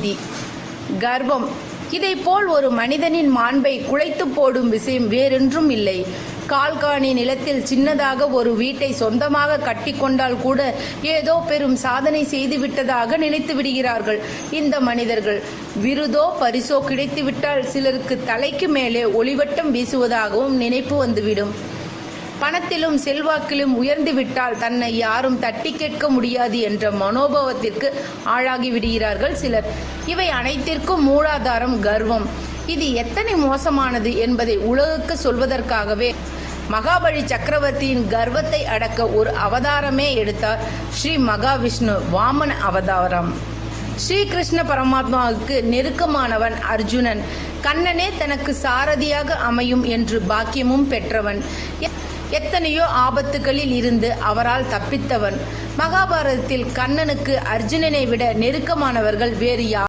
நீதி. கர்வம். இதைப்போல் ஒரு மனிதனின் மாண்பை குலைத்து போடும் விஷயம் வேறொன்றும் இல்லை. கால்காணி நிலத்தில் சின்னதாக ஒரு வீட்டை சொந்தமாக கட்டிக்கொண்டால் கூட ஏதோ பெரும் சாதனை செய்துவிட்டதாக நினைத்து விடுகிறார்கள் இந்த மனிதர்கள். விருதோ பரிசோ கிடைத்துவிட்டால் சிலருக்கு தலைக்கு மேலே ஒளிவட்டம் வீசுவதாகவும் நினைப்பு வந்துவிடும். பணத்திலும் செல்வாக்கிலும் உயர்ந்துவிட்டால் தன்னை யாரும் தட்டி கேட்க முடியாது என்ற மனோபாவத்திற்கு ஆளாகி விடுகிறார்கள் சிலர். இவை அனைத்திற்கும் மூலாதாரம் கர்வம். இது எத்தனை மோசமானது என்பதை உலகுக்கு சொல்வதற்காகவே மகாபலி சக்கரவர்த்தியின் கர்வத்தை அடக்க ஒரு அவதாரமே எடுத்தார் ஸ்ரீ மகாவிஷ்ணு வாமன அவதாரம். ஸ்ரீ கிருஷ்ண பரமாத்மாவுக்கு நெருக்கமானவன் அர்ஜுனன். கண்ணனே தனக்கு சாரதியாக அமையும் என்று பாக்கியமும் பெற்றவன். எத்தனையோ ஆபத்துகளில் இருந்து அவரால் தப்பித்தவன். மகாபாரதத்தில் கண்ணனுக்கு அர்ஜுனனை விட நெருக்கமானவர்கள் வேறு யார்?